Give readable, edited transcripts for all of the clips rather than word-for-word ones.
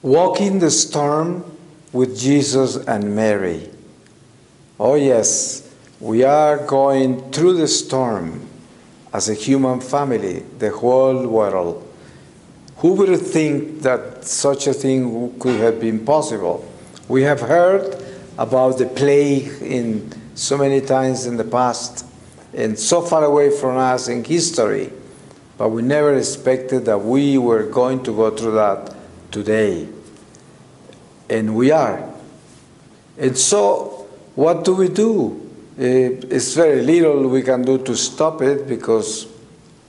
Walking the storm with Jesus and Mary. Oh yes, we are going through the storm as a human family, the whole world. Who would think that such a thing could have been possible? We have heard about the plague in so many times in the past and so far away from us in history, but we never expected that we were going to go through that today. And we are. And so, what do we do? It's very little we can do to stop it because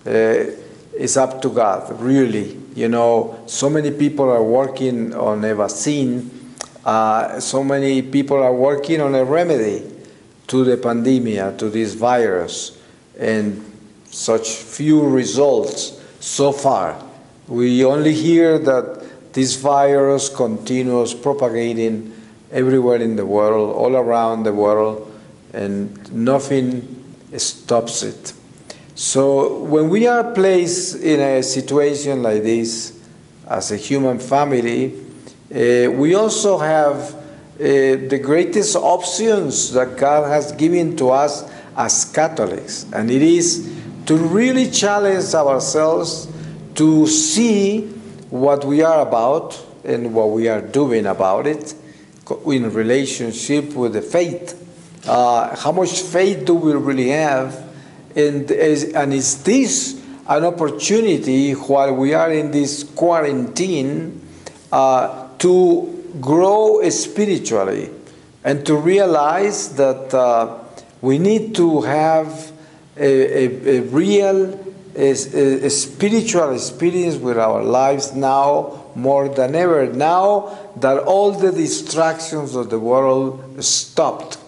it's up to God, really. You know, so many people are working on a vaccine, so many people are working on a remedy to the pandemic, to this virus, and such few results so far. We only hear that this virus continues propagating everywhere in the world, all around the world, and nothing stops it. So when we are placed in a situation like this, as a human family, we also have the greatest options that God has given to us as Catholics, and it is to really challenge ourselves to see what we are about and what we are doing about it in relationship with the faith. How much faith do we really have? And is this an opportunity while we are in this quarantine to grow spiritually and to realize that we need to have a real a spiritual experience with our lives now more than ever, now that all the distractions of the world stopped.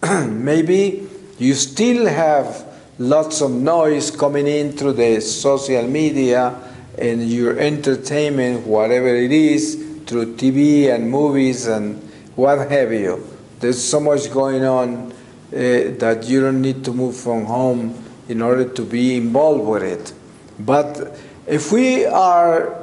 Maybe you still have lots of noise coming in through the social media and your entertainment, whatever it is, through TV and movies and what have you. There's so much going on that you don't need to move from home in order to be involved with it. But if we are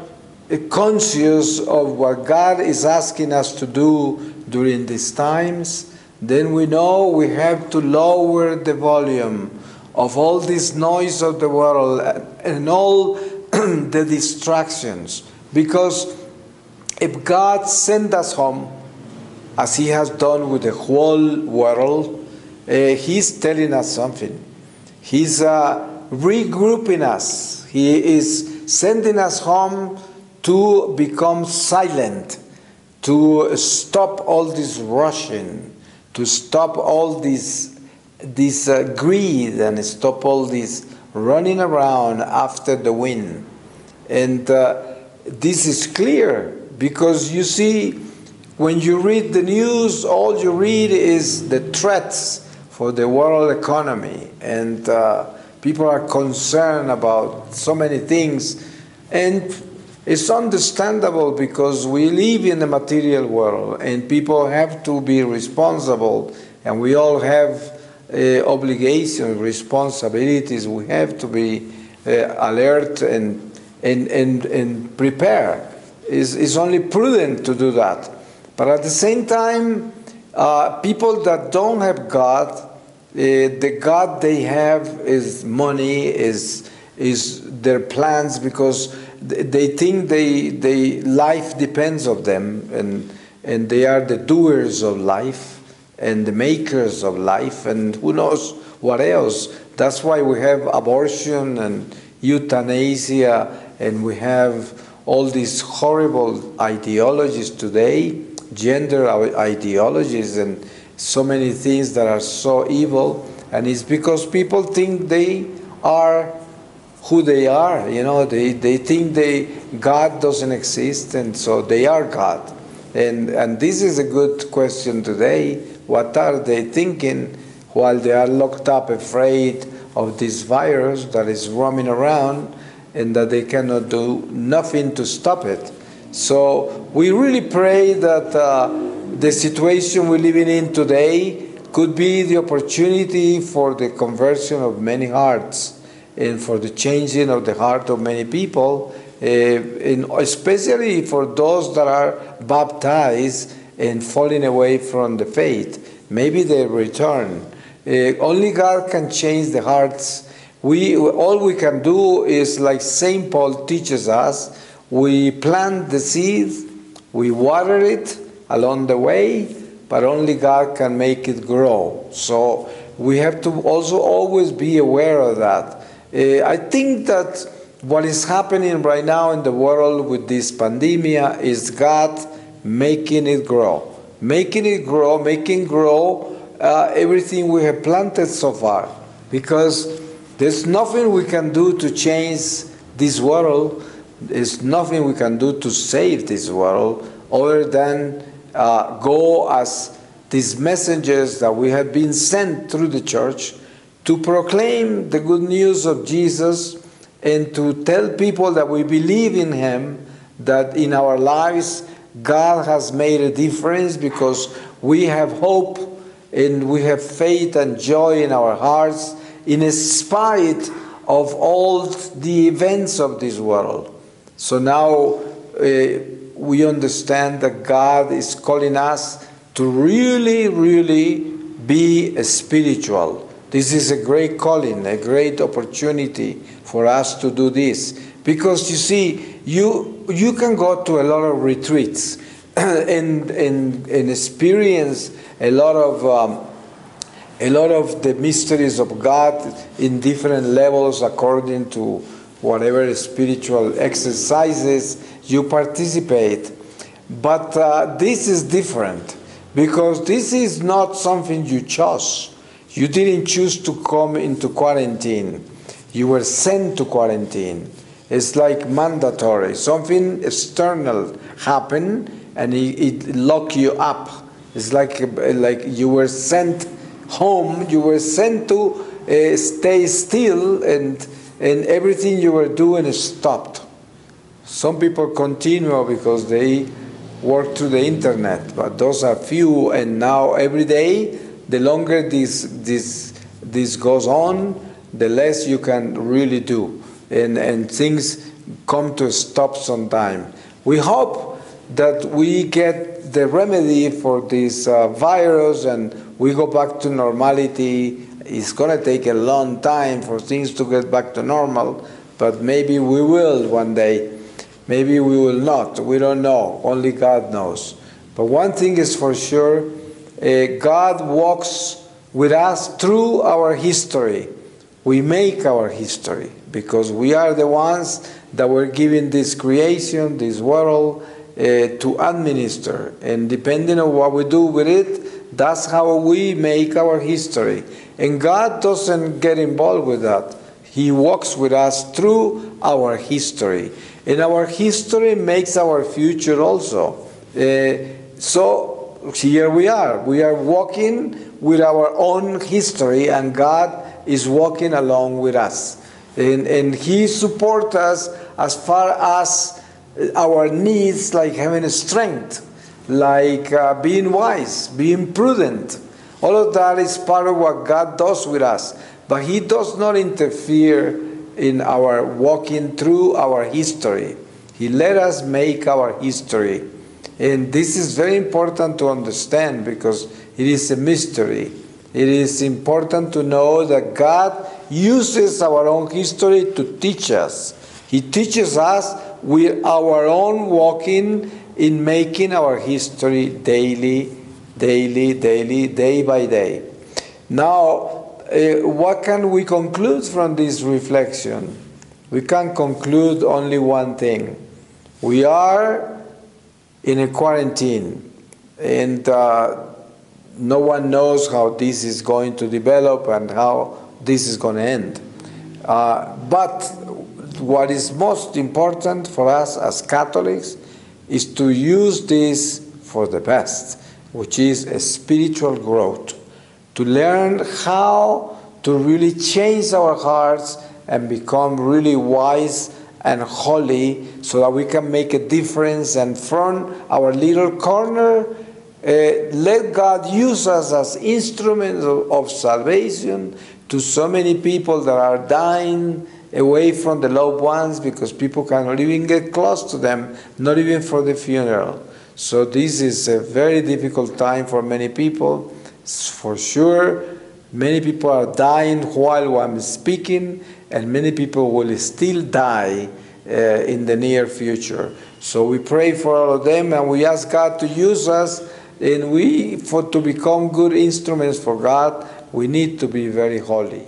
conscious of what God is asking us to do during these times, then we know we have to lower the volume of all this noise of the world and all the distractions. Because if God sent us home, as He has done with the whole world, He's telling us something. He's regrouping us. He is sending us home to become silent, to stop all this rushing, to stop all this greed and stop all this running around after the wind. And this is clear because you see, when you read the news, all you read is the threats for the world economy, and people are concerned about so many things, and it's understandable because we live in the material world and people have to be responsible, and we all have obligations, responsibilities. We have to be alert and prepare. It's only prudent to do that. But at the same time, people that don't have God, the God they have is money, is their plans, because they think life depends on them, and they are the doers of life and the makers of life, and who knows what else. That's why we have abortion and euthanasia, and we have all these horrible ideologies today, gender ideologies, and so many things that are so evil. And it's because people think they are who they are. You know, they think God doesn't exist, and so they are God. And this is a good question today. What are they thinking while they are locked up, afraid of this virus that is roaming around, and that they cannot do nothing to stop it? So we really pray that the situation we're living in today could be the opportunity for the conversion of many hearts and for the changing of the heart of many people, especially for those that are baptized and falling away from the faith. Maybe they return. Only God can change the hearts. All we can do is, like St. Paul teaches us, we plant the seed, we water it along the way, but only God can make it grow. So we have to also always be aware of that. I think that what is happening right now in the world with this pandemic is God making it grow. Making grow everything we have planted so far. Because there's nothing we can do to change this world. There's nothing we can do to save this world other than go as these messengers that we have been sent through the church to proclaim the good news of Jesus and to tell people that we believe in Him, that in our lives God has made a difference because we have hope and we have faith and joy in our hearts in spite of all the events of this world. So now we understand that God is calling us to really, really be spiritual. This is a great calling, a great opportunity for us to do this. Because you see, you can go to a lot of retreats and experience a lot of the mysteries of God in different levels according to whatever spiritual exercises you participate. But this is different because this is not something you chose. You didn't choose to come into quarantine. You were sent to quarantine. It's like mandatory. Something external happened and it locked you up. It's like you were sent home. You were sent to stay still, and everything you were doing stopped. Some people continue because they work through the internet, but those are few. And now every day, the longer this goes on, the less you can really do, and things come to a stop sometime. We hope that we get the remedy for this virus and we go back to normality. It's going to take a long time for things to get back to normal, but maybe we will one day. Maybe we will not. We don't know. Only God knows. But one thing is for sure, God walks with us through our history. We make our history because we are the ones that were given this creation, this world, to administer. And depending on what we do with it, that's how we make our history. And God doesn't get involved with that. He walks with us through our history. And our history makes our future also. So here we are. We are walking with our own history, and God is walking along with us. And He supports us as far as our needs, like having strength, like being wise, being prudent. All of that is part of what God does with us. But He does not interfere in our walking through our history. He let us make our history. And this is very important to understand because it is a mystery. It is important to know that God uses our own history to teach us. He teaches us with our own walking in making our history daily, day by day. Now, what can we conclude from this reflection? We can conclude only one thing. We are in a quarantine, and no one knows how this is going to develop and how this is going to end. But what is most important for us as Catholics is to use this for the best, which is a spiritual growth, to learn how to really change our hearts and become really wise and holy so that we can make a difference. And from our little corner, let God use us as instruments of salvation to so many people that are dying away from the loved ones because people cannot even get close to them, not even for the funeral. So this is a very difficult time for many people. For sure, many people are dying while I'm speaking, and many people will still die in the near future. So we pray for all of them, and we ask God to use us, and to become good instruments for God, we need to be very holy.